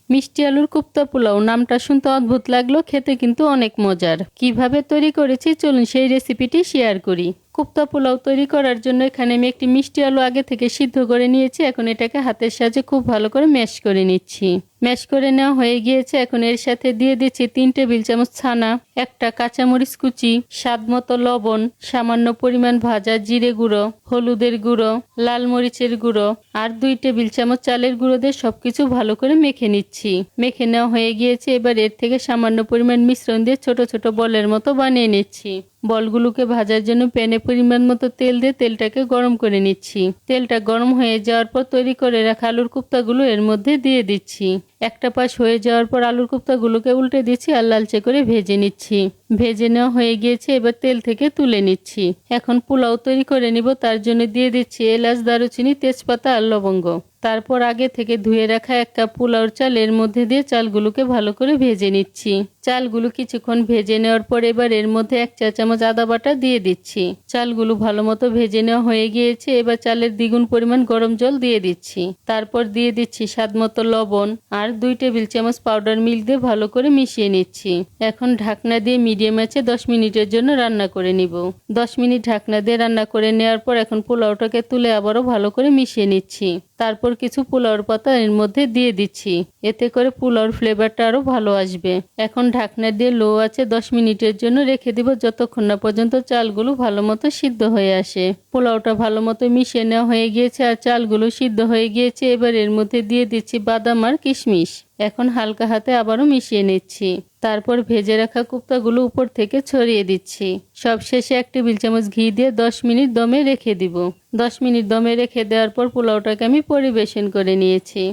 মিষ্টি আলুর কোপ্তা পোলাও নামটা শুনতে অদ্ভুত লাগলো, খেতে কিন্তু অনেক মজার। কিভাবে তৈরি করেছি চলুন সেই রেসিপিটি শেয়ার করি। কোপ্তা পোলাও তৈরি করার জন্য এখানে আমি একটি মিষ্টি আলু আগে থেকে সিদ্ধ করে নিয়েছি। এখন এটাকে হাতের সাহায্যে খুব ভালো করে ম্যাশ করে নিচ্ছি। ম্যাশ করে নেওয়া হয়ে গিয়েছে। এখন এর সাথে দিয়ে দিচ্ছি 3 টেবিল চামচ ছানা, একটা কাঁচামরিচ কুচি, স্বাদ মতো লবণ, সামান্য পরিমাণ ভাজা জিরে গুঁড়ো, হলুদের গুঁড়ো, লাল মরিচের গুঁড়ো আর 2 টেবিল চামচ চালের গুঁড়ো দিয়ে সবকিছু ভালো করে মেখে নিচ্ছি। মেখে নেওয়া হয়ে গিয়েছে। এবার এর থেকে সামান্য পরিমাণ মিশ্রণ দিয়ে ছোট ছোট বলের মতো বানিয়ে নিচ্ছি। বলগুলোকে ভাজার জন্য প্যানে পরিমাণ মতো তেল দিয়ে তেলটাকে গরম করে নিচ্ছি। তেলটা গরম হয়ে যাওয়ার পর তৈরি করে রাখা আলুর কোপ্তাগুলো এর মধ্যে দিয়ে দিচ্ছি। একটা পাশ হয়ে যাওয়ার পর আলুর কোপ্তাগুলোকে উল্টে দিচ্ছি আর লালচে করে ভেজে নিচ্ছি। ভেজে নেওয়া হয়ে গিয়েছে। এবার তেল থেকে তুলে নিচ্ছি। এখন পোলাও তৈরি করে নিব। তার জন্য দিয়ে দিচ্ছি এলাচ, দারুচিনি, তেজপাতা আর লবঙ্গ। তারপর আগে থেকে ধুয়ে রাখা 1 কাপ পোলাওর চাল এর মধ্যে দিয়ে চালগুলোকে ভালো করে ভেজে নিচ্ছি। চালগুলো কিছুক্ষণ ভেজে নেওয়ার পর এবার এর মধ্যে 1 চা চামচ আদা বাটা দিয়ে দিচ্ছি। চালগুলো ভালো মতো ভেজে নেওয়া হয়ে গিয়েছে। এবার চালের দ্বিগুণ পরিমাণ গরম জল দিয়ে দিচ্ছি। তারপর দিয়ে দিচ্ছি স্বাদ মতো লবণ আর 2 টেবিল চামচ পাউডার মিল্ক দিয়ে ভালো করে মিশিয়ে নিচ্ছি। এখন ঢাকনা দিয়ে মিডিয়াম আঁচে 10 মিনিটের জন্য রান্না করে নিব। 10 মিনিট ঢাকনা দিয়ে রান্না করে নেওয়ার পর এখন পোলাওটাকে তুলে আবারও ভালো করে মিশিয়ে নিচ্ছি। তারপর কিছু পোলাওর পাতা এর মধ্যে দিয়ে দিচ্ছি। এতে করে পোলাওর ফ্লেভারটা আরো ভালো আসবে। এখন ঢাকনা দিয়ে লো আঁচে 10 মিনিটের জন্য রেখে দিব, যতক্ষণ না পর্যন্ত চালগুলো ভালো মতো সিদ্ধ হয়ে আসে। পোলাওটা ভালো মতো মিশিয়ে নেওয়া হয়ে গিয়েছে আর চালগুলো সিদ্ধ হয়ে গিয়েছে। এবার এর মধ্যে দিয়ে দিচ্ছি বাদাম আর কিশমিশ। এখন হালকা হাতে আবারও মিশিয়ে নিচ্ছি। তারপর ভেজে রাখা কোপ্তাগুলো উপর থেকে ছড়িয়ে দিচ্ছি। সবশেষে 1 টেবিল চামচ ঘি দিয়ে 10 মিনিট দমে রেখে দিব। 10 মিনিট দমে রেখে দেওয়ার পর পোলাওটাকে আমি পরিবেশন করে নিয়েছি।